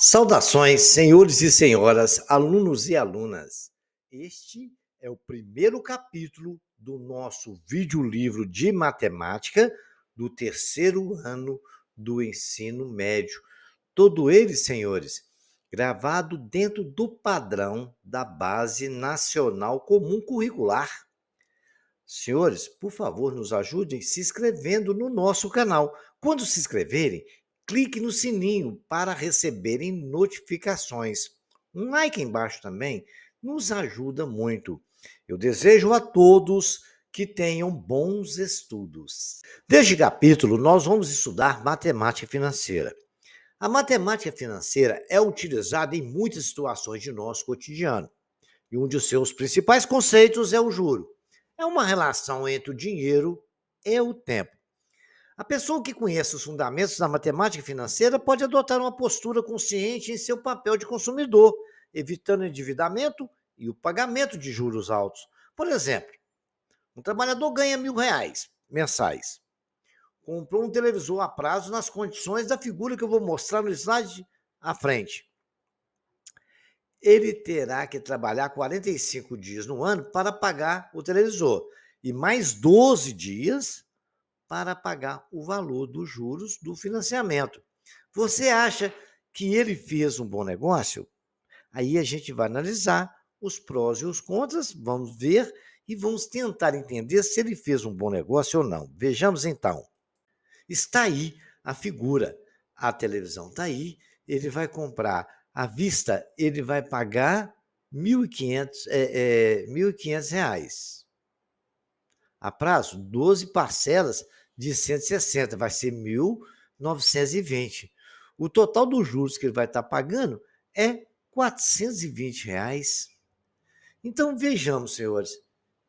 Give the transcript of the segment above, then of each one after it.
Saudações, senhores e senhoras, alunos e alunas. Este é o primeiro capítulo do nosso videolivro de matemática do terceiro ano do ensino médio. Todo ele, senhores, gravado dentro do padrão da Base Nacional Comum Curricular. Senhores, por favor, nos ajudem se inscrevendo no nosso canal. Quando se inscreverem, clique no sininho para receberem notificações. Um like embaixo também nos ajuda muito. Eu desejo a todos que tenham bons estudos. Neste capítulo, nós vamos estudar matemática financeira. A matemática financeira é utilizada em muitas situações de nosso cotidiano. E um de seus principais conceitos é o juro. É uma relação entre o dinheiro e o tempo. A pessoa que conhece os fundamentos da matemática financeira pode adotar uma postura consciente em seu papel de consumidor, evitando o endividamento e o pagamento de juros altos. Por exemplo, um trabalhador ganha R$ 1.000 mensais. Comprou um televisor a prazo nas condições da figura que eu vou mostrar no slide à frente. Ele terá que trabalhar 45 dias no ano para pagar o televisor e mais 12 dias para pagar o valor dos juros do financiamento. Você acha que ele fez um bom negócio? Aí a gente vai analisar os prós e os contras, vamos ver e vamos tentar entender se ele fez um bom negócio ou não. Vejamos então. Está aí a figura, a televisão está aí, ele vai comprar à vista, ele vai pagar R$ 1.500. A prazo, 12 parcelas de 160, vai ser 1.920. O total dos juros que ele vai estar pagando é R$ 420. Então, vejamos, senhores,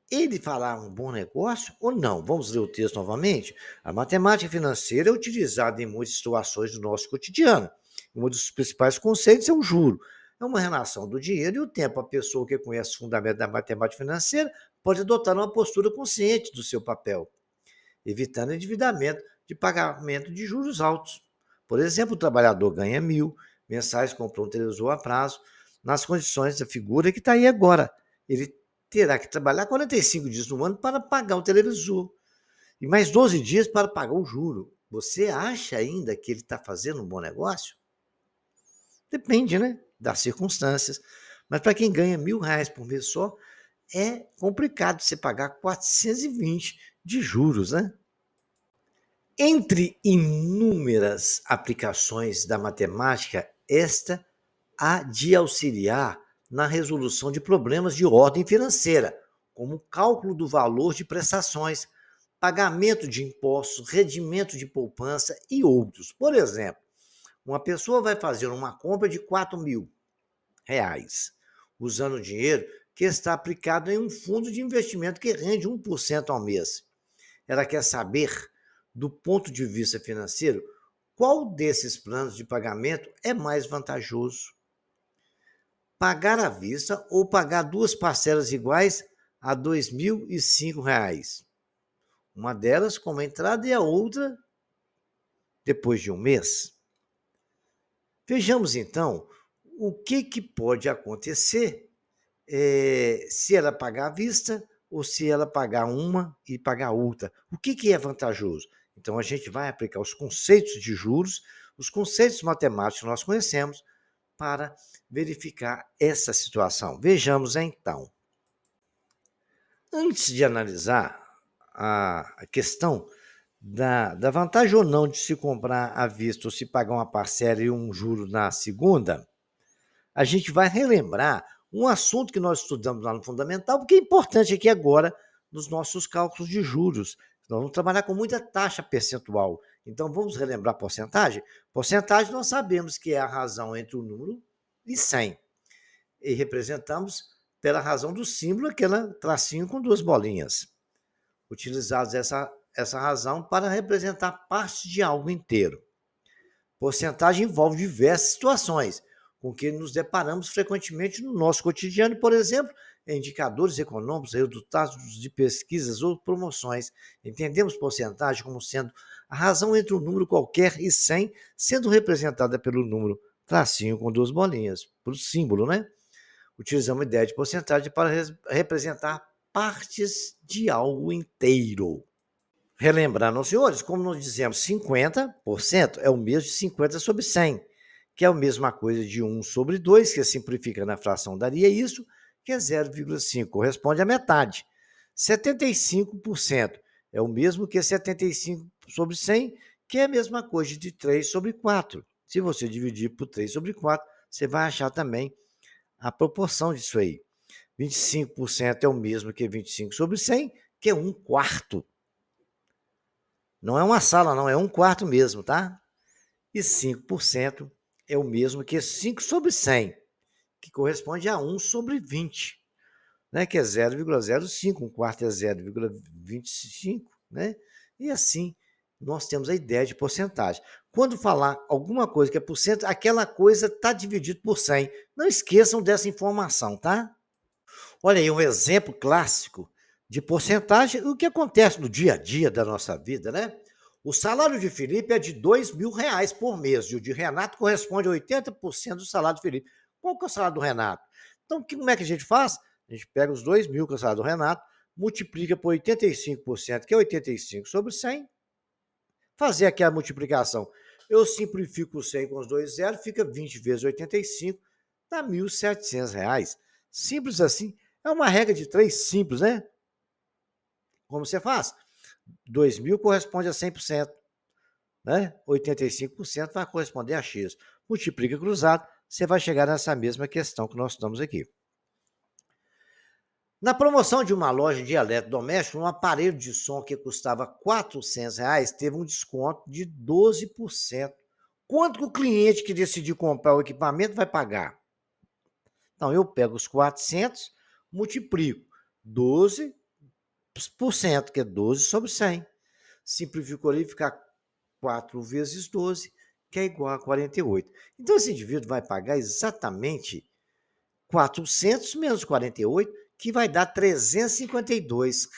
ele fará um bom negócio ou não? Vamos ler o texto novamente? A matemática financeira é utilizada em muitas situações do nosso cotidiano. Um dos principais conceitos é o juro. É uma relação do dinheiro e o tempo. A pessoa que conhece os fundamentos da matemática financeira pode adotar uma postura consciente do seu papel, evitando endividamento de pagamento de juros altos. Por exemplo, o trabalhador ganha 1.000 mensais, comprou um televisor a prazo, nas condições da figura que está aí agora. Ele terá que trabalhar 45 dias no ano para pagar o televisor e mais 12 dias para pagar o juro. Você acha ainda que ele está fazendo um bom negócio? Depende, né, das circunstâncias. Mas para quem ganha R$ 1.000 por mês só, é complicado você pagar 420 de juros, né? Entre inúmeras aplicações da matemática, esta há de auxiliar na resolução de problemas de ordem financeira, como cálculo do valor de prestações, pagamento de impostos, rendimento de poupança e outros. Por exemplo, uma pessoa vai fazer uma compra de R$ 4.000, usando o dinheiro que está aplicado em um fundo de investimento que rende 1% ao mês. Ela quer saber, do ponto de vista financeiro, qual desses planos de pagamento é mais vantajoso. Pagar à vista ou pagar duas parcelas iguais a R$ 2.005. Uma delas com uma entrada e a outra depois de um mês. Vejamos então o que pode acontecer se ela pagar à vista ou se ela pagar uma e pagar outra. O que é vantajoso? Então, a gente vai aplicar os conceitos de juros, os conceitos matemáticos que nós conhecemos, para verificar essa situação. Vejamos então. Antes de analisar a questão da vantagem ou não de se comprar à vista ou se pagar uma parcela e um juro na segunda, a gente vai relembrar um assunto que nós estudamos lá no Fundamental, porque é importante aqui agora nos nossos cálculos de juros. Nós vamos trabalhar com muita taxa percentual. Então, vamos relembrar a porcentagem? Porcentagem nós sabemos que é a razão entre o número e 100. E representamos pela razão do símbolo, aquele tracinho com duas bolinhas. Utilizados essa razão para representar parte de algo inteiro. Porcentagem envolve diversas situações com que nos deparamos frequentemente no nosso cotidiano, por exemplo, indicadores econômicos, resultados de pesquisas ou promoções. Entendemos porcentagem como sendo a razão entre um número qualquer e 100, sendo representada pelo número tracinho com duas bolinhas, para o símbolo, né? Utilizamos a ideia de porcentagem para representar partes de algo inteiro. Relembrando, senhores, como nós dizemos, 50% é o mesmo de 50 sobre 100, que é a mesma coisa de 1 sobre 2, que simplifica na fração daria isso, que é 0,5, corresponde à metade. 75% é o mesmo que 75 sobre 100, que é a mesma coisa de 3 sobre 4. Se você dividir por 3 sobre 4, você vai achar também a proporção disso aí. 25% é o mesmo que 25 sobre 100, que é 1/4. Não é uma sala, não, é 1/4 mesmo, tá? E 5% é o mesmo que 5 sobre 100, que corresponde a 1 sobre 20, né? Que é 0,05, 1/4 é 0,25, né? E assim nós temos a ideia de porcentagem. Quando falar alguma coisa que é por cento, aquela coisa está dividido por 100. Não esqueçam dessa informação, tá? Olha aí um exemplo clássico de porcentagem, o que acontece no dia a dia da nossa vida, né? O salário de Felipe é de R$ 2.000 por mês e o de Renato corresponde a 80% do salário do Felipe. Qual que é o salário do Renato? Então, como é que a gente faz? A gente pega os 2.000, que é o salário do Renato, multiplica por 85%, que é 85 sobre 100, fazer aqui a multiplicação. Eu simplifico o 100 com os dois zeros, fica 20 vezes 85, dá R$ 1.700. Simples assim. É uma regra de 3 simples, né? Como você faz? 2.000 corresponde a 100%, né? 85% vai corresponder a X. Multiplica cruzado, você vai chegar nessa mesma questão que nós estamos aqui. Na promoção de uma loja de eletrodoméstico, um aparelho de som que custava R$ 400 teve um desconto de 12%. Quanto que o cliente que decidir comprar o equipamento vai pagar? Então, eu pego os 400, multiplico 12%, que é 12 sobre 100. Simplificou ali, fica 4 vezes 12, que é igual a 48. Então, esse indivíduo vai pagar exatamente 400 menos 48, que vai dar R$ 352.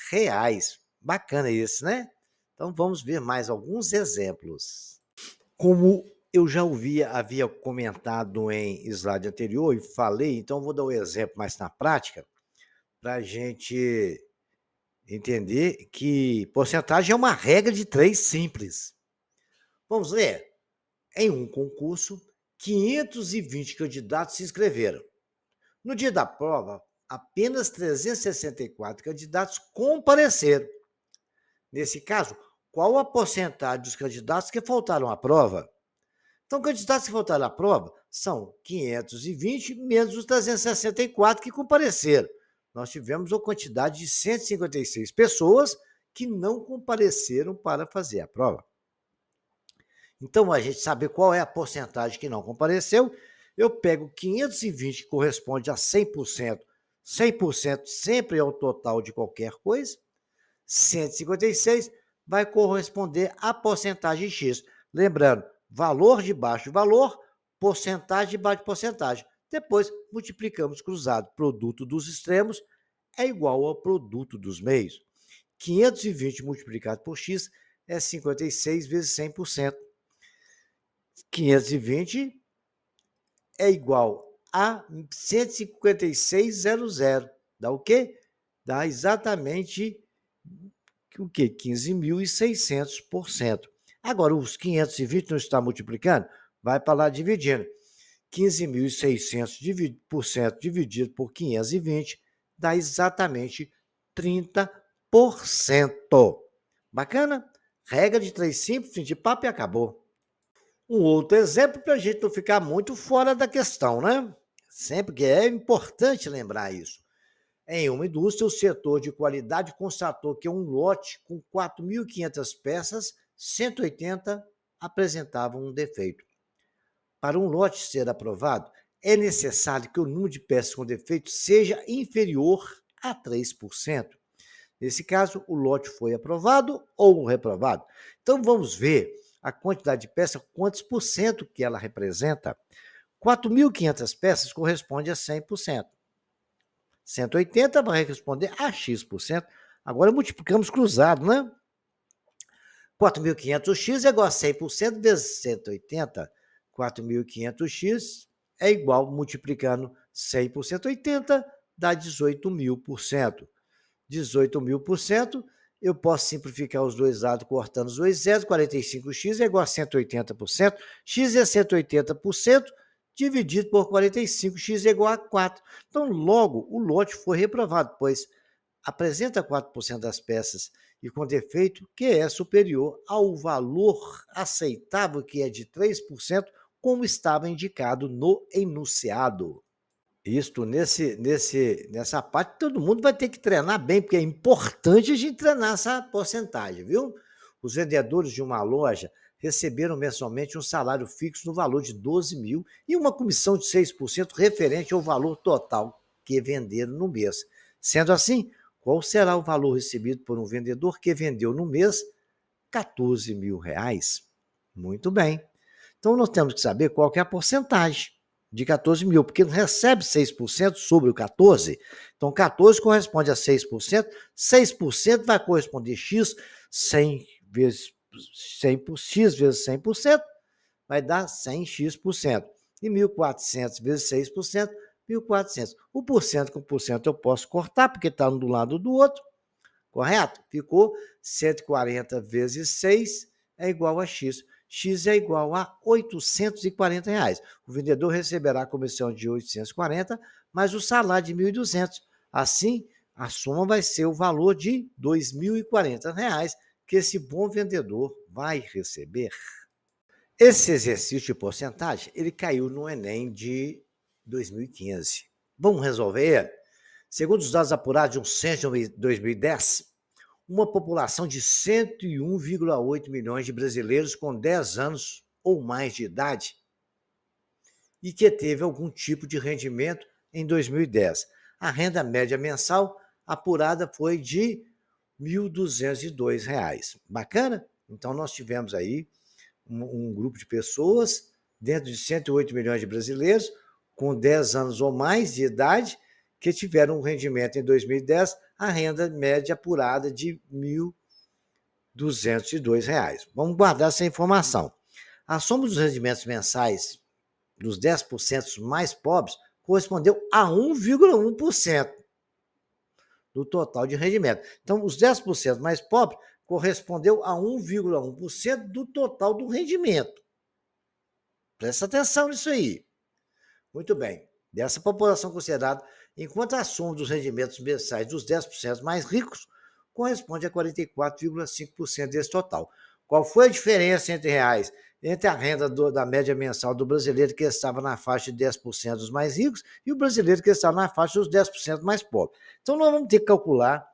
Bacana esse, né? Então, vamos ver mais alguns exemplos. Como eu já havia comentado em slide anterior e falei, então vou dar um exemplo mais na prática, para a gente entender que porcentagem é uma regra de 3 simples. Vamos ler? Em um concurso, 520 candidatos se inscreveram. No dia da prova, apenas 364 candidatos compareceram. Nesse caso, qual a porcentagem dos candidatos que faltaram à prova? Então, candidatos que faltaram à prova são 520 menos os 364 que compareceram. Nós tivemos uma quantidade de 156 pessoas que não compareceram para fazer a prova. Então, a gente sabe qual é a porcentagem que não compareceu. Eu pego 520, que corresponde a 100%. 100% sempre é o total de qualquer coisa. 156 vai corresponder à porcentagem X. Lembrando, valor debaixo de valor, porcentagem debaixo de porcentagem. Depois, multiplicamos cruzado. Produto dos extremos é igual ao produto dos meios. 520 multiplicado por X é 56 vezes 100%. 520 é igual a 156,00. Dá o quê? Dá exatamente o quê? 15.600%. Agora, os 520 não está multiplicando? Vai para lá dividindo. 15.600% dividido por 520 dá exatamente 30%. Bacana? Regra de 3 simples, fim de papo e acabou. Um outro exemplo para a gente não ficar muito fora da questão, né? Sempre que é importante lembrar isso. Em uma indústria, o setor de qualidade constatou que um lote com 4.500 peças, 180 apresentavam um defeito. Para um lote ser aprovado, é necessário que o número de peças com defeito seja inferior a 3%. Nesse caso, o lote foi aprovado ou reprovado. Então, vamos ver a quantidade de peças, quantos por cento que ela representa. 4.500 peças corresponde a 100%. 180 vai responder a X%. Agora multiplicamos cruzado, né? 4.500x é igual a 100% vezes 180. 4.500x é igual, multiplicando 100 por 180, dá 18.000%. 18.000%, eu posso simplificar os dois lados cortando os dois zeros, 45x é igual a 180%, x é 180%, dividido por 45, x é igual a 4. Então, logo, o lote foi reprovado, pois apresenta 4% das peças e com defeito que é superior ao valor aceitável, que é de 3%, como estava indicado no enunciado. Isto nessa parte, todo mundo vai ter que treinar bem, porque é importante a gente treinar essa porcentagem, viu? Os vendedores de uma loja receberam mensalmente um salário fixo no valor de 12 mil e uma comissão de 6% referente ao valor total que venderam no mês. Sendo assim, qual será o valor recebido por um vendedor que vendeu no mês 14 mil reais? Muito bem. Então, nós temos que saber qual que é a porcentagem de 14 mil, porque recebe 6% sobre o 14. Então, 14 corresponde a 6%, 6% vai corresponder X, 100 vezes 100 por X vezes 100%, vai dar 100x%. E 1.400 vezes 6%, 1.400. O porcento com porcento eu posso cortar, porque está um do lado do outro, correto? Ficou 140 vezes 6 é igual a X. X é igual a R$ 840. O vendedor receberá a comissão de 840, mais o salário de 1.200. Assim, a soma vai ser o valor de R$ 2.040 que esse bom vendedor vai receber. Esse exercício de porcentagem, ele caiu no Enem de 2015. Vamos resolver? Segundo os dados apurados de um censo de 2010, uma população de 101,8 milhões de brasileiros com 10 anos ou mais de idade e que teve algum tipo de rendimento em 2010. A renda média mensal apurada foi de R$ 1.202. Bacana? Então, nós tivemos aí um grupo de pessoas dentro de 108 milhões de brasileiros com 10 anos ou mais de idade que tiveram um rendimento em 2010, a renda média apurada de R$ 1.202. Vamos guardar essa informação. A soma dos rendimentos mensais dos 10% mais pobres correspondeu a 1,1% do total de rendimento. Então, os 10% mais pobres correspondeu a 1,1% do total do rendimento. Presta atenção nisso aí. Muito bem. Dessa população considerada, enquanto a soma dos rendimentos mensais dos 10% mais ricos corresponde a 44,5% desse total. Qual foi a diferença entre reais? Entre a renda da média mensal do brasileiro que estava na faixa de 10% dos mais ricos e o brasileiro que estava na faixa dos 10% mais pobres. Então, nós vamos ter que calcular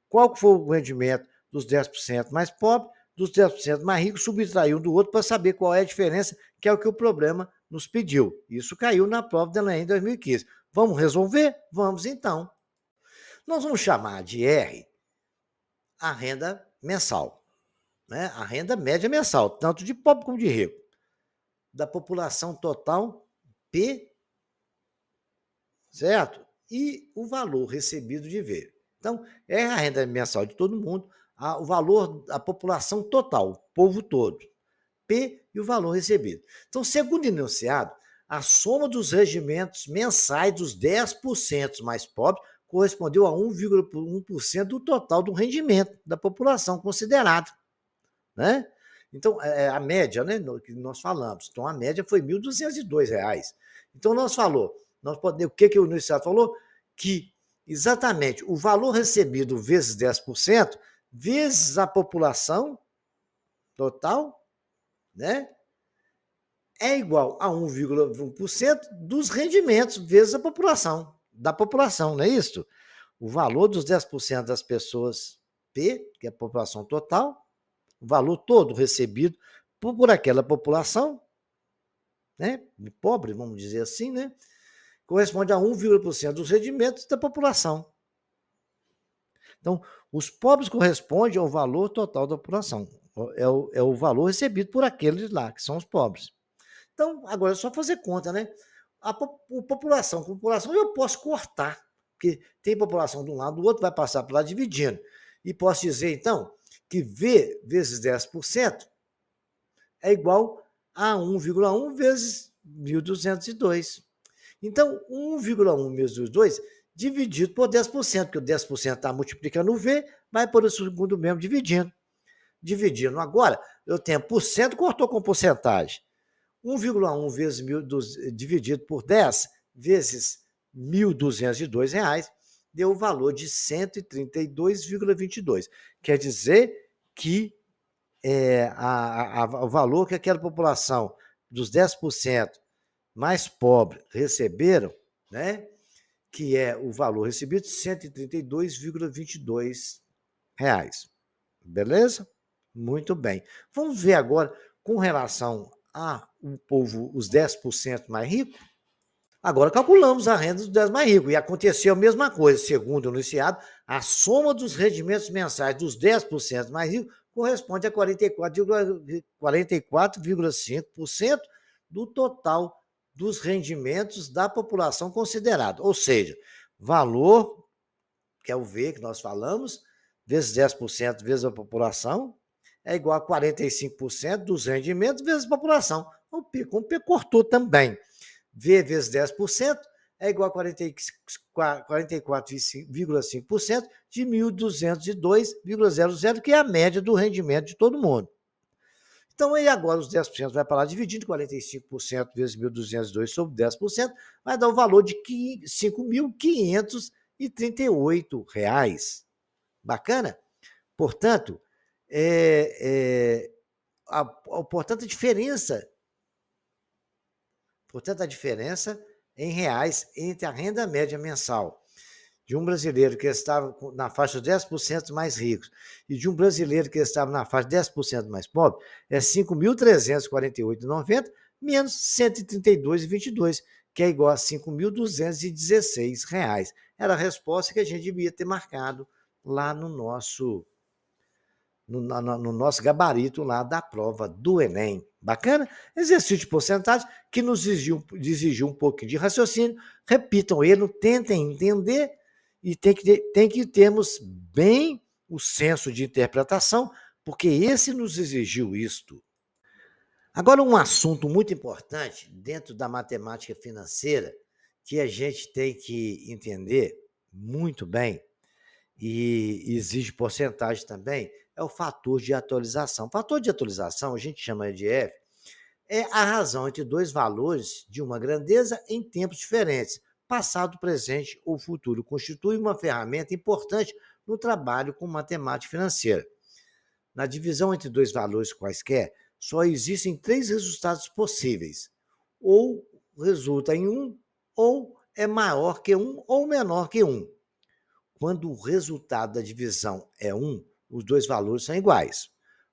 qual foi o rendimento dos 10% mais pobres, dos 10% mais ricos, subtrair um do outro para saber qual é a diferença, que é o que o problema nos pediu. Isso caiu na prova da Enem em 2015. Vamos resolver? Vamos então. Nós vamos chamar de R a renda mensal, né? A renda média mensal, tanto de pobre como de rico. Da população total, P, certo? E o valor recebido de V. Então, é a renda mensal de todo mundo, o valor da população total, o povo todo. P e o valor recebido. Então, segundo o enunciado, a soma dos rendimentos mensais dos 10% mais pobres correspondeu a 1,1% do total do rendimento da população considerada, né? Então, a média, né, que nós falamos. Então, a média foi R$ 1.202. Então, nós podemos, o que o enunciado falou? Que exatamente o valor recebido vezes 10%, vezes a população total, né, é igual a 1,1% dos rendimentos vezes a população, da população, não é isso? O valor dos 10% das pessoas P, que é a população total, o valor todo recebido por aquela população, né, pobre, vamos dizer assim, né, corresponde a 1,1% dos rendimentos da população. Então, os pobres correspondem ao valor total da população, é o valor recebido por aqueles lá, que são os pobres. Então, agora é só fazer conta, né? A população eu posso cortar, porque tem população de um lado, do outro vai passar por lá dividindo. E posso dizer, então, que V vezes 10% é igual a 1,1 vezes 1.202. Então, 1,1 vezes 2 dividido por 10%, porque o 10% está multiplicando o V, vai por o segundo mesmo dividindo. Dividindo. Agora, eu tenho por cento, cortou com porcentagem. 1,1 vezes dividido por 10 vezes R$ 1.202 deu o valor de 132,22. Quer dizer que o valor que aquela população dos 10% mais pobre receberam, né, que é o valor recebido, R$ 132,22. Beleza? Muito bem. Vamos ver agora com relação ao povo, os 10% mais ricos. Agora calculamos a renda dos 10 mais ricos. E aconteceu a mesma coisa. Segundo o enunciado, a soma dos rendimentos mensais dos 10% mais ricos corresponde a 44,5% do total dos rendimentos da população considerada. Ou seja, valor, que é o V que nós falamos, vezes 10% vezes a população, é igual a 45% dos rendimentos vezes a população. O P cortou também. V vezes 10% é igual a 44,5% de 1.202,00, que é a média do rendimento de todo mundo. Então, aí agora os 10% vai para lá, dividindo 45% vezes 1.202 sobre 10%, vai dar o valor de R$ 5.538. Bacana? Portanto, portanto, a diferença em reais entre a renda média mensal de um brasileiro que estava na faixa de 10% mais ricos e de um brasileiro que estava na faixa de 10% mais pobre é R$ 5.348,90 menos R$ 132,22, que é igual a R$ 5.216. Era a resposta que a gente devia ter marcado lá no nosso gabarito lá da prova do Enem. Bacana? Exercício de porcentagem que nos exigiu um pouquinho de raciocínio. Repitam ele, tentem entender e tem que termos bem o senso de interpretação, porque esse nos exigiu isto. Agora, um assunto muito importante dentro da matemática financeira que a gente tem que entender muito bem e exige porcentagem também, é o fator de atualização. O fator de atualização, a gente chama de F, é a razão entre dois valores de uma grandeza em tempos diferentes, passado, presente ou futuro. Constitui uma ferramenta importante no trabalho com matemática financeira. Na divisão entre dois valores quaisquer, só existem três resultados possíveis. Ou resulta em um, ou é maior que um, ou menor que um. Quando o resultado da divisão é 1, os dois valores são iguais.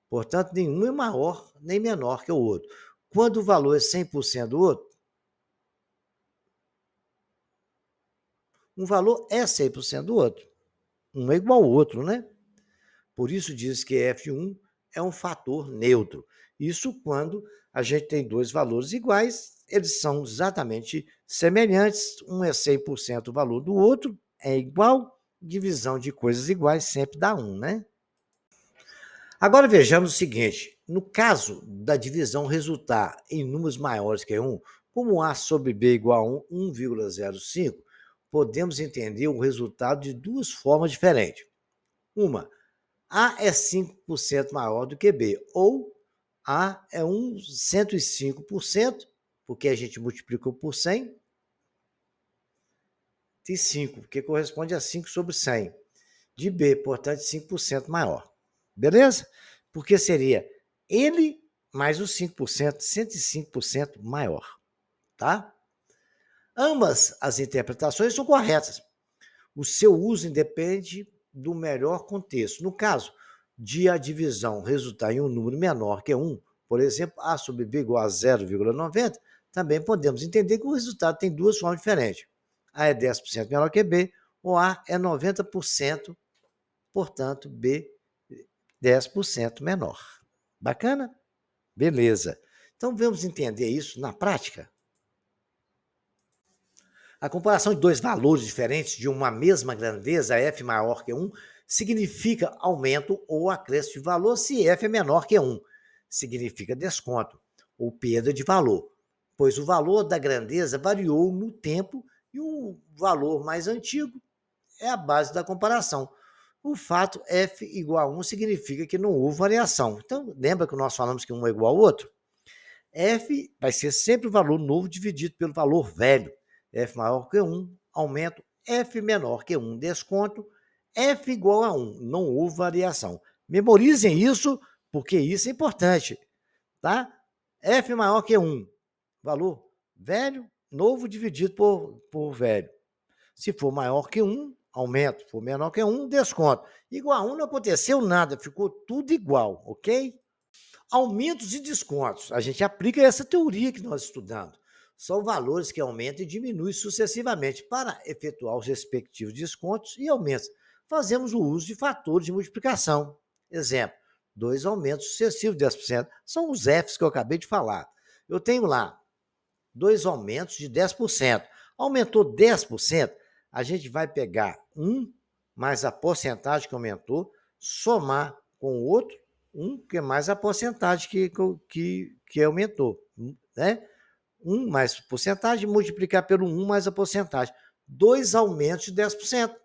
Portanto, nenhum é maior nem menor que o outro. Quando o valor é 100% do outro, um valor é 100% do outro. Um é igual ao outro, né? Por isso diz que F1 é um fator neutro. Isso quando a gente tem dois valores iguais, eles são exatamente semelhantes, um é 100% o valor do outro, é igual, divisão de coisas iguais sempre dá 1, né? Agora vejamos o seguinte, no caso da divisão resultar em números maiores que 1, como A sobre B igual a 1,05, podemos entender o resultado de duas formas diferentes. Uma, A é 5% maior do que B, ou A é 105%, porque a gente multiplicou por 100, de 5, que corresponde a 5 sobre 100, de B, portanto, 5% maior. Beleza? Porque seria ele mais os 5%, 105% maior. Tá? Ambas as interpretações são corretas. O seu uso independe do melhor contexto. No caso de a divisão resultar em um número menor que 1, por exemplo, A sobre B igual a 0,90, também podemos entender que o resultado tem duas formas diferentes. A é 10% menor que B, ou A é 90%, portanto, B 10% menor. Bacana? Beleza. Então, vamos entender isso na prática? A comparação de dois valores diferentes de uma mesma grandeza, F maior que 1, significa aumento ou acréscimo de valor se F é menor que 1. Significa desconto. ou perda de valor, pois o valor da grandeza variou no tempo e o valor mais antigo é a base da comparação. O fato f igual a 1 significa que não houve variação. Então, lembra que nós falamos que um é igual ao outro? F vai ser sempre o valor novo dividido pelo valor velho. F maior que 1, aumento. F menor que 1, desconto. F igual a 1, não houve variação. Memorizem isso, porque isso é importante, tá? F maior que 1, valor velho, novo dividido por velho. Se for maior que 1, aumento. Se for menor que 1, desconto. Igual a 1 não aconteceu nada, ficou tudo igual, ok? Aumentos e descontos. A gente aplica essa teoria que nós estudamos. São valores que aumentam e diminuem sucessivamente. Para efetuar os respectivos descontos e aumentos, fazemos o uso de fatores de multiplicação. Exemplo, 2 aumentos sucessivos de 10%. São os Fs que eu acabei de falar. Eu tenho lá 2 aumentos de 10%. Aumentou 10%, a gente vai pegar 1 mais a porcentagem que aumentou, somar com o outro, 1, que é mais a porcentagem que aumentou, né? 1 mais porcentagem, multiplicar pelo 1 mais a porcentagem. 2 aumentos de 10%.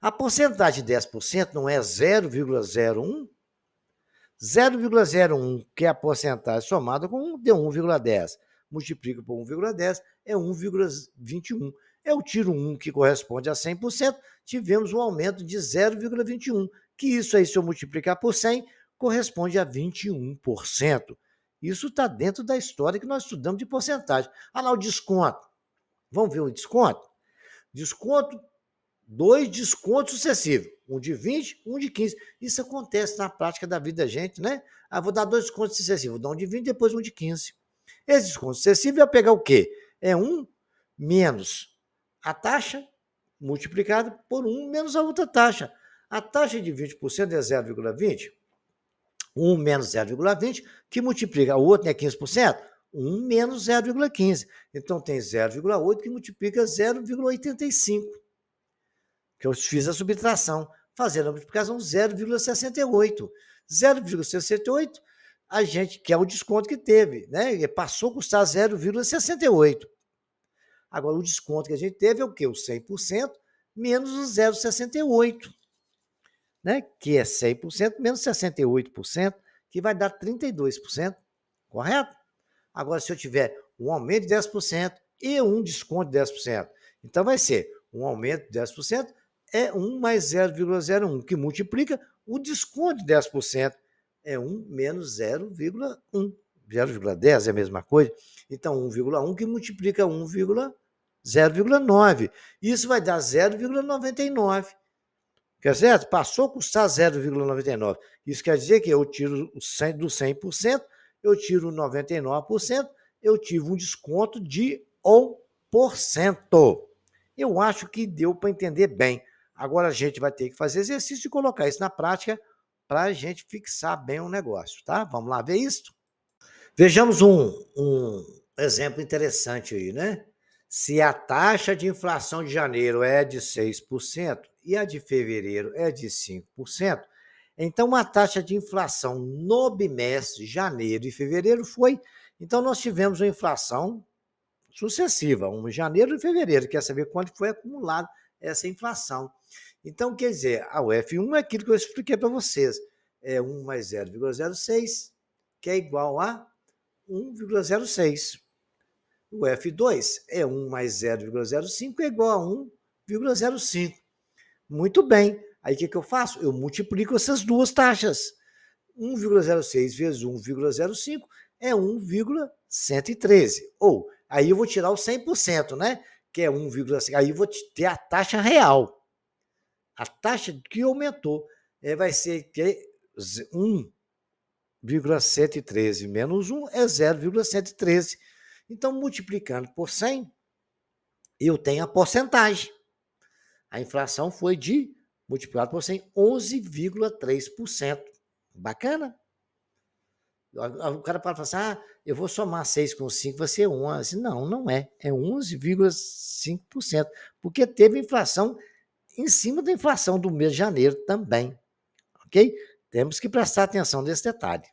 A porcentagem de 10% não é 0,01? 0,01, que é a porcentagem somada com 1, deu 1,10. Multiplica por 1,10, é 1,21. Eu tiro 1, que corresponde a 100%, tivemos um aumento de 0,21, que isso aí, se eu multiplicar por 100, corresponde a 21%. Isso está dentro da história que nós estudamos de porcentagem. Ah, lá o desconto. Vamos ver o desconto? Desconto, 2 descontos sucessivos, um de 20, um de 15. Isso acontece na prática da vida da gente, né? Ah, vou dar 2 descontos sucessivos, vou dar um de 20 depois um de 15. Esse desconto sucessivo vai pegar o quê? É 1 menos a taxa multiplicada por 1 menos a outra taxa. A taxa de 20% é 0,20. 1 menos 0,20, que multiplica, o outro é 15%, 1 menos 0,15. Então tem 0,8 que multiplica 0,85. Que eu fiz a subtração, fazendo a multiplicação 0,68. 0,68, a gente quer o desconto que teve, né? E passou a custar 0,68. Agora, o desconto que a gente teve é o quê? O 100% menos o 0,68, né? Que é 100% menos 68%, que vai dar 32%, correto? Agora, se eu tiver um aumento de 10% e um desconto de 10%, então vai ser um aumento de 10%, é 1 mais 0,01, que multiplica o desconto de 10%, é 1 menos 0,1. 0,10 é a mesma coisa. Então, 1,1 que multiplica 0,9. Isso vai dar 0,99. Quer certo? Passou a custar 0,99. Isso quer dizer que eu tiro do 100%, eu tiro 99%, eu tive um desconto de 1%. Eu acho que deu para entender bem. Agora a gente vai ter que fazer exercício e colocar isso na prática para a gente fixar bem o negócio, tá? Vamos lá ver isso? Vejamos um exemplo interessante aí, né? Se a taxa de inflação de janeiro é de 6% e a de fevereiro é de 5%, então a taxa de inflação no bimestre, janeiro e fevereiro foi. Então nós tivemos uma inflação sucessiva, um janeiro e fevereiro, quer saber quanto foi acumulado essa inflação. Então, quer dizer, o F1 é aquilo que eu expliquei para vocês, é 1 mais 0,06, que é igual a 1,06. O F2 é 1 mais 0,05 é igual a 1,05. Muito bem. Aí o que eu faço? Eu multiplico essas duas taxas. 1,06 vezes 1,05 é 1,113. Ou, aí eu vou tirar o 100%, né? Que é 1,5. Aí eu vou ter a taxa real. A taxa que aumentou vai ser 1,113 menos 1 é 0,113. Então, multiplicando por 100, eu tenho a porcentagem. A inflação foi de, multiplicado por 100, 11,3%. Bacana? O cara pode falar assim, eu vou somar 6 com 5, vai ser 11. Não, não é. É 11,5%. Porque teve inflação em cima da inflação do mês de janeiro também. Ok? Temos que prestar atenção nesse detalhe.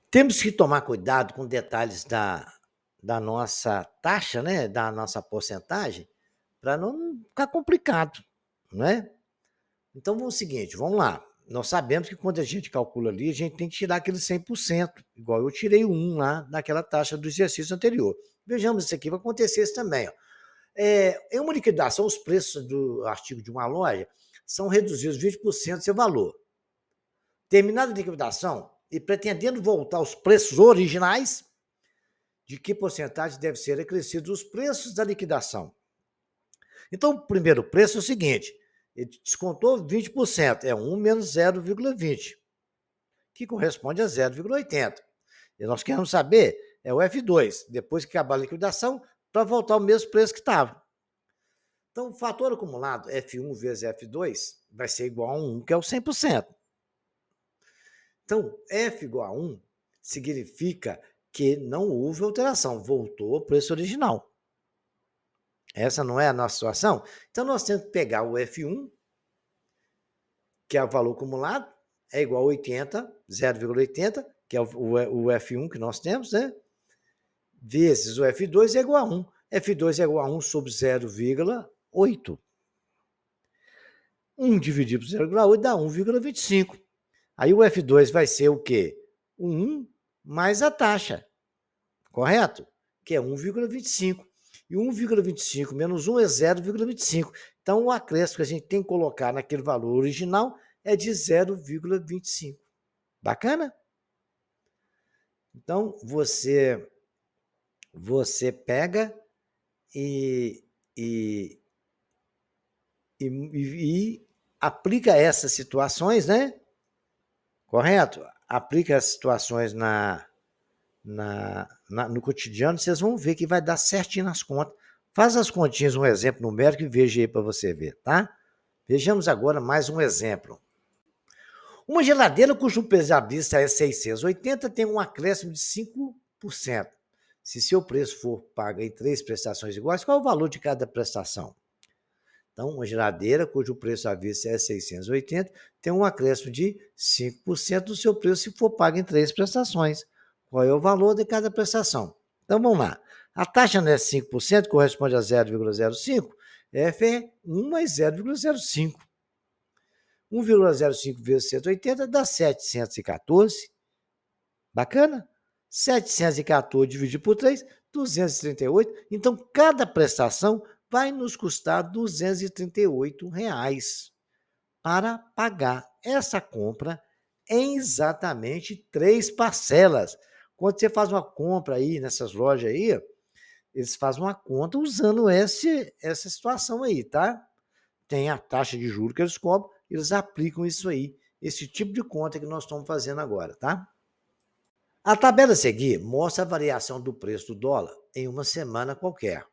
Temos que tomar cuidado com detalhes da nossa taxa, né, da nossa porcentagem, para não ficar complicado, não é? Então, vamos o seguinte, vamos lá. Nós sabemos que quando a gente calcula ali, a gente tem que tirar aquele 100%, igual eu tirei o 1 lá naquela taxa do exercício anterior. Vejamos isso aqui, vai acontecer isso também. Ó. Em uma liquidação, os preços do artigo de uma loja são reduzidos 20% do seu valor. Terminada a liquidação e pretendendo voltar aos preços originais, de que porcentagem deve ser acrescido os preços da liquidação? Então, o primeiro preço é o seguinte, ele descontou 20%, é 1 menos 0,20, que corresponde a 0,80. E nós queremos saber, é o F2, depois que acabar a liquidação, para voltar ao mesmo preço que estava. Então, o fator acumulado, F1 vezes F2, vai ser igual a 1, que é o 100%. Então, F igual a 1 significa que não houve alteração, voltou ao preço original. Essa não é a nossa situação? Então, nós temos que pegar o F1, que é o valor acumulado, é igual a 80, 0,80, que é o F1 que nós temos, né? Vezes o F2 é igual a 1. F2 é igual a 1 sobre 0,8. 1 dividido por 0,8 dá 1,25. Aí o F2 vai ser o quê? O 1 mais a taxa, correto? Que é 1,25. E 1,25 menos 1 é 0,25. Então, o acréscimo que a gente tem que colocar naquele valor original é de 0,25. Bacana? Então, você pega e, e, e aplica essas situações, né? Correto? Aplica as situações no cotidiano, vocês vão ver que vai dar certinho nas contas. Faz as continhas, um exemplo numérico e veja aí para você ver, tá? Vejamos agora mais um exemplo. Uma geladeira cujo preço à vista é 680 tem um acréscimo de 5%. Se seu preço for pago em 3 prestações iguais, qual é o valor de cada prestação? Então, uma geladeira cujo preço à vista é 680 tem um acréscimo de 5% do seu preço se for pago em 3 prestações. Qual é o valor de cada prestação? Então, vamos lá. A taxa não é 5%, corresponde a 0,05. F é 1 mais 0,05. 1,05 vezes 180 dá 714. Bacana? 714 dividido por 3, 238. Então, cada prestação vai nos custar R$ 238 para pagar essa compra em exatamente 3 parcelas. Quando você faz uma compra aí nessas lojas aí, eles fazem uma conta usando essa situação aí, tá? Tem a taxa de juros que eles cobram, eles aplicam isso aí, esse tipo de conta que nós estamos fazendo agora, tá? A tabela a seguir mostra a variação do preço do dólar em uma semana qualquer,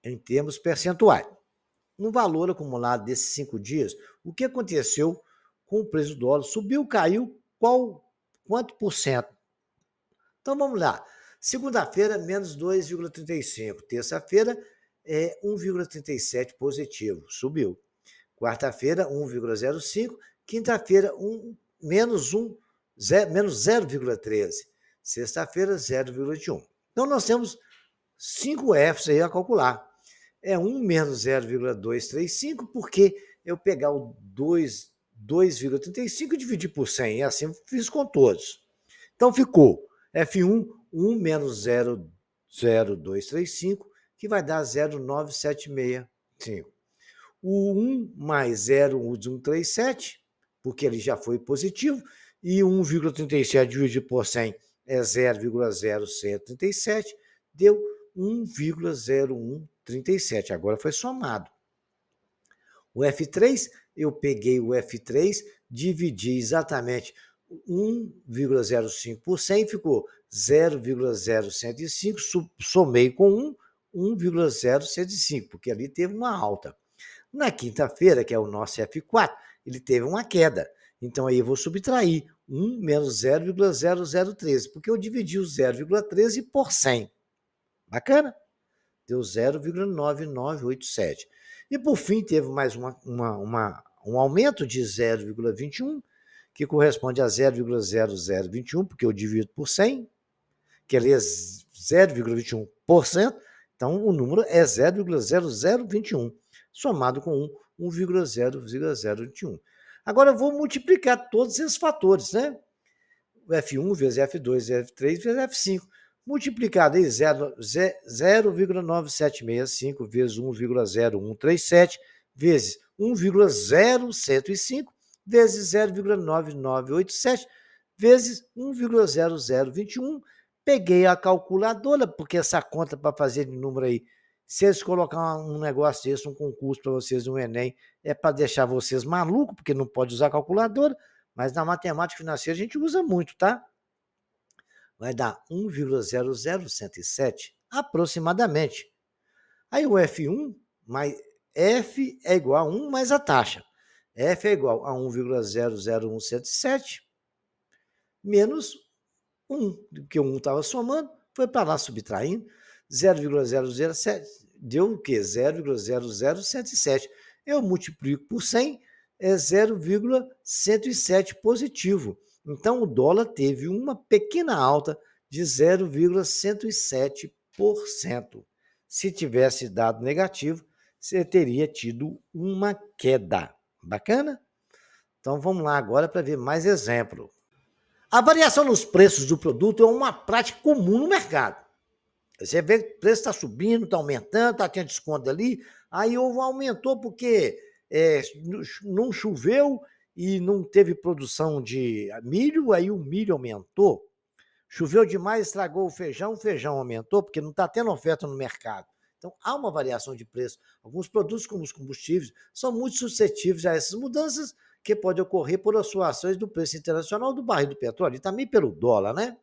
em termos percentuais. No valor acumulado desses 5 dias, o que aconteceu com o preço do dólar? Subiu, caiu, quanto por cento? Então vamos lá. Segunda-feira, menos 2,35. Terça-feira, 1,37 positivo, subiu. Quarta-feira, 1,05. Quinta-feira, menos 0,13. Sexta-feira, 0,21. Então, nós temos 5 Fs aí a calcular. É 1 menos 0,235, porque eu pegar o 2,35 e dividir por 100, e assim fiz com todos. Então, ficou F1, 1 menos 0,0235, que vai dar 0,9765. O 1 mais 0,137, porque ele já foi positivo, e 1,37 dividido por 100 é 0,0137, deu 1,0137. Agora foi somado. O F3, eu peguei o F3, dividi exatamente 1,05 por 100, ficou 0,0105, somei com 1,0105, porque ali teve uma alta. Na quinta-feira, que é o nosso F4, ele teve uma queda. Então, aí eu vou subtrair 1 menos 0,0013, porque eu dividi o 0,13 por 100. Bacana? Deu 0,9987. E, por fim, teve mais um aumento de 0,21, que corresponde a 0,0021, porque eu divido por 100, que ali é 0,21%, então o número é 0,0021, somado com 1,00021. Agora eu vou multiplicar todos esses fatores, né? O F1 vezes F2 vezes F3 vezes F5. Multiplicado aí 0,9765 vezes 1,0137 vezes 1,0105 vezes 0,9987 vezes 1,0021. Peguei a calculadora, porque essa conta para fazer de número aí, se eles colocar um negócio desse, um concurso para vocês no Enem, é para deixar vocês malucos, porque não pode usar calculadora, mas na matemática financeira a gente usa muito, tá? Vai dar 1,0017 aproximadamente. Aí o F1 mais F é igual a 1 mais a taxa. F é igual a 1,00177 menos 1, porque o 1 estava somando, foi para lá subtraindo, 0,007, deu o quê? 0,0077. Eu multiplico por 100, é 0,107 positivo. Então, o dólar teve uma pequena alta de 0,107%. Se tivesse dado negativo, você teria tido uma queda. Bacana? Então, vamos lá agora para ver mais exemplo. A variação nos preços do produto é uma prática comum no mercado. Você vê que o preço está subindo, está aumentando, está tendo desconto ali, aí aumentou porque não choveu e não teve produção de milho, aí o milho aumentou. Choveu demais, estragou o feijão aumentou, porque não está tendo oferta no mercado. Então, há uma variação de preço. Alguns produtos, como os combustíveis, são muito suscetíveis a essas mudanças que podem ocorrer por oscilações do preço internacional do barril do petróleo e também pelo dólar, né?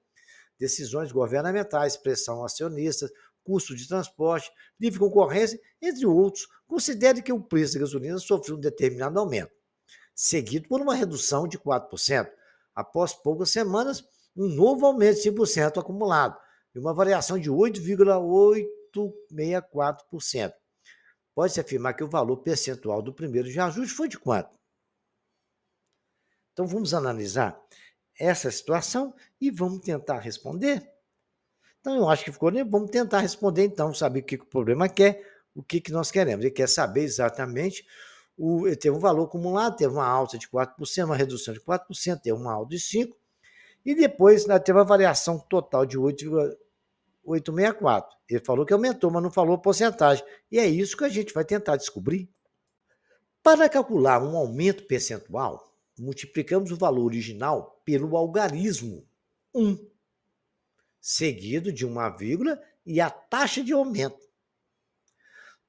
Decisões governamentais, pressão acionista, custo de transporte, livre concorrência, entre outros. Considere que o preço da gasolina sofreu um determinado aumento, seguido por uma redução de 4%. Após poucas semanas, um novo aumento de 5% acumulado e uma variação de 8,864%. Pode-se afirmar que o valor percentual do primeiro de ajuste foi de quanto? Então, vamos analisar essa situação e vamos tentar responder. Então, eu acho que ficou, né? Vamos tentar responder, então, saber o que o problema quer, o que nós queremos. Ele quer saber exatamente, ele teve um valor acumulado, teve uma alta de 4%, uma redução de 4%, teve uma alta de 5%, e depois teve uma variação total de 8,864. Ele falou que aumentou, mas não falou a porcentagem. E é isso que a gente vai tentar descobrir. Para calcular um aumento percentual, multiplicamos o valor original pelo algarismo 1, seguido de uma vírgula e a taxa de aumento.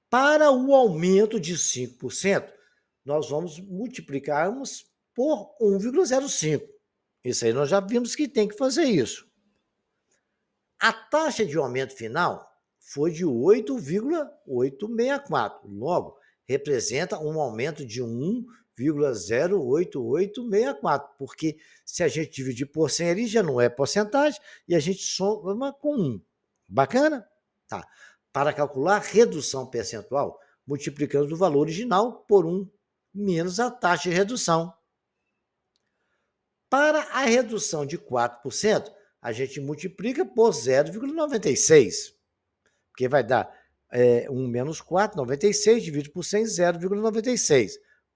Para o aumento de 5%, nós vamos multiplicarmos por 1,05. Isso aí nós já vimos que tem que fazer isso. A taxa de aumento final foi de 8,864. Logo, representa um aumento de 1,08864, porque se a gente dividir por 100 ali, já não é porcentagem, e a gente soma com 1. Bacana? Tá. Para calcular redução percentual, multiplicamos o valor original por 1 menos a taxa de redução. Para a redução de 4%, a gente multiplica por 0,96, porque vai dar 1 menos 4, 96, divide por 100, 0,96,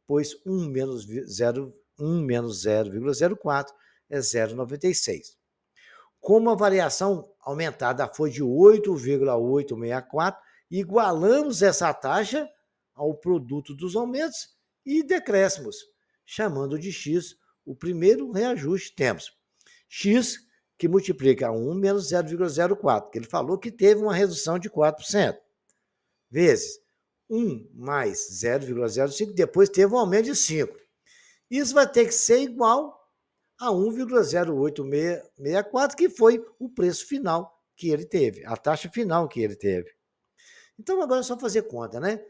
pois 1 menos 0,04 é 0,96. Como a variação aumentada foi de 8,864, igualamos essa taxa ao produto dos aumentos e decréscimos, chamando de X o primeiro reajuste. Temos X, que multiplica 1 menos 0,04, que ele falou que teve uma redução de 4%, vezes 1 mais 0,05, depois teve um aumento de 5. Isso vai ter que ser igual a 1,0864, que foi o preço final que ele teve, a taxa final que ele teve. Então, agora é só fazer conta, né?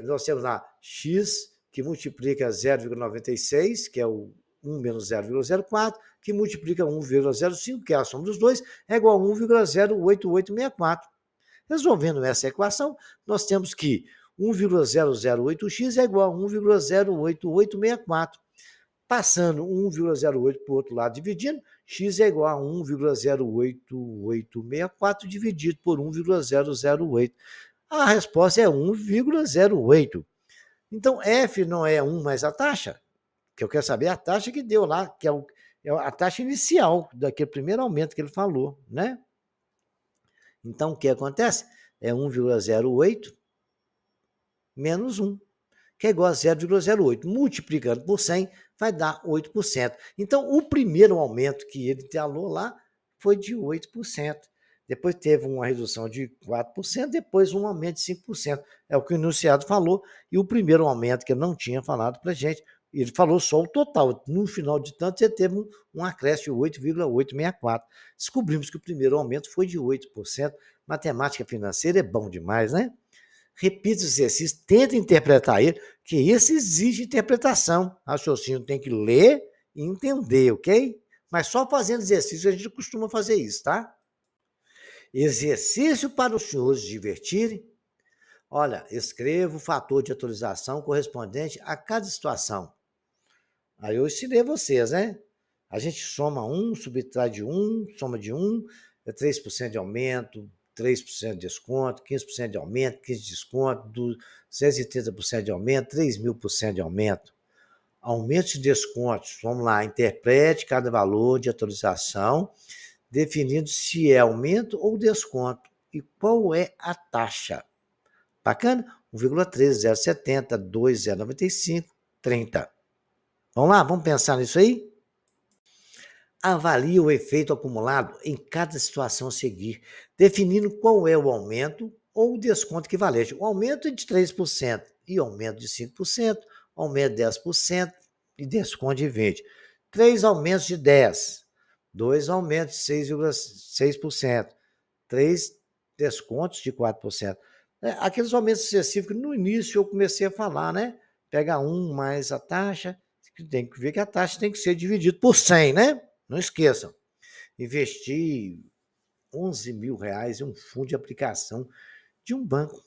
Nós temos lá X, que multiplica 0,96, que é o 1 menos 0,04, que multiplica 1,05, que é a soma dos dois, é igual a 1,08864. Resolvendo essa equação, nós temos que 1,008x é igual a 1,08864. Passando 1,08 para o outro lado dividindo, x é igual a 1,08864 dividido por 1,008. A resposta é 1,08. Então, f não é 1 mais a taxa? Que eu quero saber a taxa que deu lá, que é a taxa inicial daquele primeiro aumento que ele falou, né? Então, o que acontece? É 1,08 menos 1, que é igual a 0,08. Multiplicando por 100, vai dar 8%. Então, o primeiro aumento que ele falou lá foi de 8%. Depois teve uma redução de 4%, depois um aumento de 5%. É o que o enunciado falou. E o primeiro aumento que ele não tinha falado para a gente, ele falou só o total. No final de tanto, ele teve um acréscimo de 8,864. Descobrimos que o primeiro aumento foi de 8%. Matemática financeira é bom demais, né? Repita o exercício, tenta interpretar ele, que esse exige interpretação. Raciocínio tem que ler e entender, ok? Mas só fazendo exercício a gente costuma fazer isso, tá? Exercício para os senhores divertirem. Olha, escreva o fator de atualização correspondente a cada situação. Aí eu ensinei vocês, né? A gente soma 1, subtrai de 1, soma de 1, é 3% de aumento, 3% de desconto, 15% de aumento, 15% de desconto, 230% de aumento, 3.000% de aumento. Aumentos e descontos, vamos lá, interprete cada valor de atualização, definindo se é aumento ou desconto e qual é a taxa. Bacana? 1,13, 0,70, 2, 0,95, 30. Vamos lá, vamos pensar nisso aí? Avalie o efeito acumulado em cada situação a seguir, definindo qual é o aumento ou o desconto equivalente. O aumento é de 3% e aumento de 5%, aumento de 10% e desconto de 20%. 3 aumentos de 10%, 2 aumentos de 6,6%, 3 descontos de 4%. Aqueles aumentos sucessivos que no início eu comecei a falar, né? Pega um mais a taxa, tem que ver que a taxa tem que ser dividida por 100, né? Não esqueçam. Investi R$ 11.000 em um fundo de aplicação de um banco.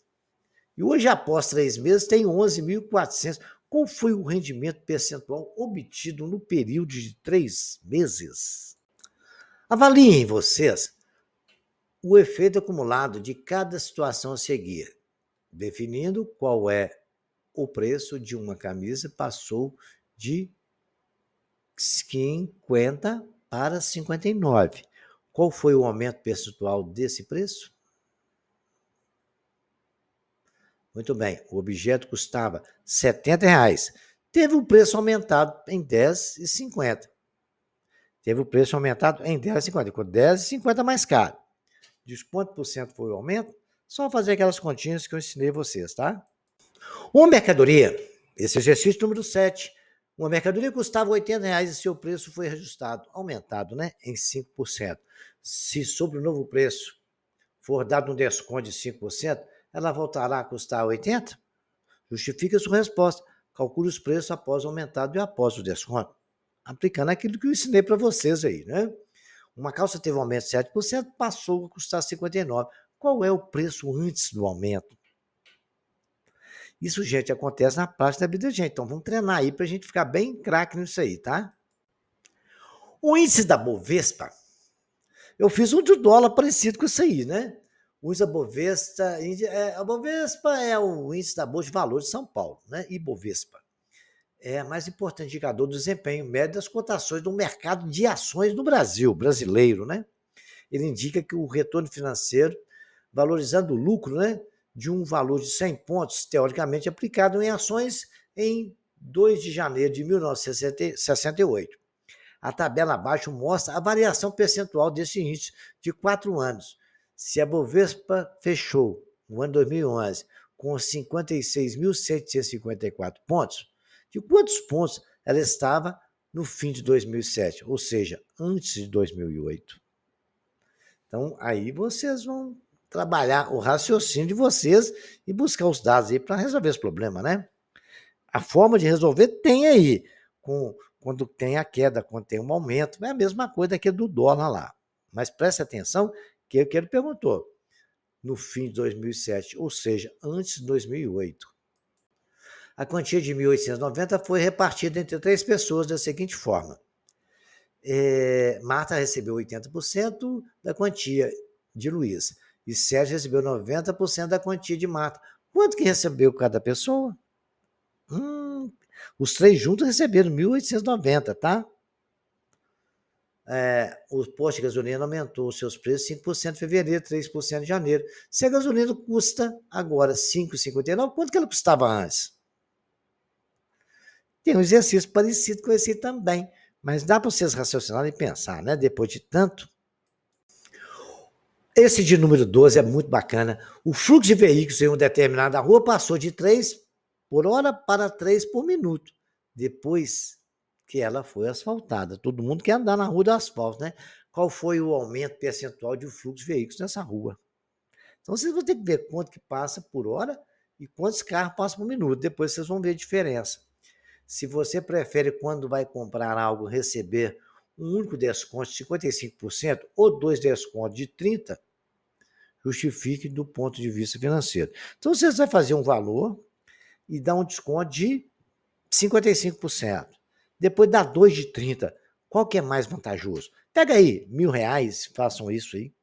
E hoje, após 3 meses, tem 11.400. Qual foi o rendimento percentual obtido no período de 3 meses? Avaliem vocês o efeito acumulado de cada situação a seguir, definindo qual é o preço de uma camisa passou de 50 para 59. Qual foi o aumento percentual desse preço? Muito bem, o objeto custava R$ 70. Teve o preço aumentado em 10,50. Teve o preço aumentado em 10,50. Ficou 10,50 mais caro. De quanto por cento foi o aumento? Só fazer aquelas continhas que eu ensinei vocês, tá? Uma mercadoria, esse exercício número 7. Uma mercadoria custava R$ 80 e seu preço foi reajustado, aumentado, né, em 5%. Se sobre o novo preço for dado um desconto de 5%, ela voltará a custar 80? Justifique a sua resposta. Calcule os preços após o aumentado e após o desconto. Aplicando aquilo que eu ensinei para vocês aí, né? Uma calça teve um aumento de 7%, passou a custar 59. Qual é o preço antes do aumento? Isso, gente, acontece na prática da vida da gente. Então, vamos treinar aí para a gente ficar bem craque nisso aí, tá? O índice da Bovespa, eu fiz um de dólar parecido com isso aí, né? O índice da Bovespa, a Bovespa é o índice da Bolsa de Valores de São Paulo, né? Ibovespa. É o mais importante indicador do desempenho médio das cotações do mercado de ações do Brasil, brasileiro, né? Ele indica que o retorno financeiro, valorizando o lucro, né, de um valor de 100 pontos, teoricamente aplicado em ações em 2 de janeiro de 1968. A tabela abaixo mostra a variação percentual desse índice de 4 anos. Se a Bovespa fechou no ano 2011 com 56.754 pontos, de quantos pontos ela estava no fim de 2007, ou seja, antes de 2008? Então, aí vocês vão trabalhar o raciocínio de vocês e buscar os dados aí para resolver esse problema, né? A forma de resolver tem aí, quando tem a queda, quando tem um aumento, é a mesma coisa que do dólar lá. Mas preste atenção que ele perguntou, no fim de 2007, ou seja, antes de 2008. A quantia de 1.890 foi repartida entre 3 pessoas da seguinte forma: Marta recebeu 80% da quantia de Luiz e Sérgio recebeu 90% da quantia de Marta. Quanto que recebeu cada pessoa? Os 3 juntos receberam 1.890, tá? O posto de gasolina aumentou seus preços 5% em fevereiro, 3% em janeiro. Se a gasolina custa agora R$ 5,59, quanto que ela custava antes? Tem um exercício parecido com esse também, mas dá para vocês raciocinarem e pensar, né? Depois de tanto. Esse de número 12 é muito bacana. O fluxo de veículos em uma determinada rua passou de 3 por hora para 3 por minuto, depois que ela foi asfaltada. Todo mundo quer andar na rua do asfalto, né? Qual foi o aumento percentual de fluxo de veículos nessa rua? Então vocês vão ter que ver quanto que passa por hora e quantos carros passam por minuto. Depois vocês vão ver a diferença. Se você prefere, quando vai comprar algo, receber um único desconto de 55% ou 2 descontos de 30%, justifique do ponto de vista financeiro. Então, você vai fazer um valor e dá um desconto de 55%. Depois dá 2 de 30%. Qual que é mais vantajoso? Pega aí R$ 1.000, façam isso aí.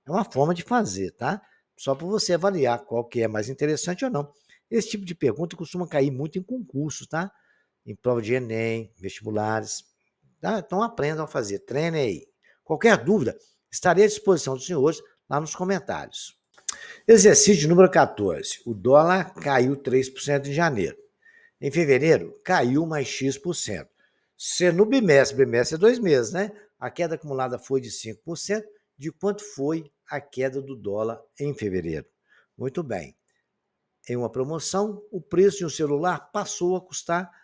É uma forma de fazer, tá? Só para você avaliar qual que é mais interessante ou não. Esse tipo de pergunta costuma cair muito em concursos, tá? Em prova de Enem, vestibulares. Tá? Então aprendam a fazer, treinem aí. Qualquer dúvida, estarei à disposição dos senhores lá nos comentários. Exercício número 14. O dólar caiu 3% em janeiro. Em fevereiro, caiu mais X%. Se no bimestre é 2 meses, né? A queda acumulada foi de 5%. De quanto foi a queda do dólar em fevereiro? Muito bem. Em uma promoção, o preço de um celular passou a custar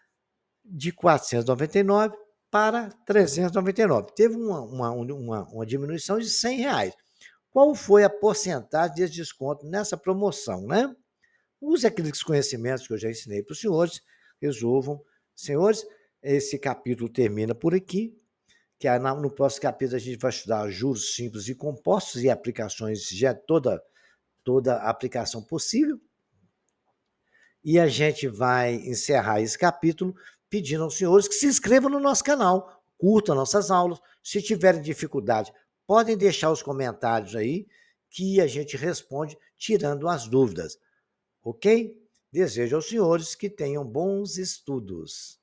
de 499 para 399. Teve uma diminuição de R$ 100. Qual foi a porcentagem de desconto nessa promoção, né? Use aqueles conhecimentos que eu já ensinei para os senhores, resolvam. Senhores, esse capítulo termina por aqui, que no próximo capítulo a gente vai estudar juros simples e compostos e aplicações, já toda aplicação possível. E a gente vai encerrar esse capítulo pedindo aos senhores que se inscrevam no nosso canal, curtam nossas aulas. Se tiverem dificuldade, podem deixar os comentários aí que a gente responde tirando as dúvidas. Ok? Desejo aos senhores que tenham bons estudos.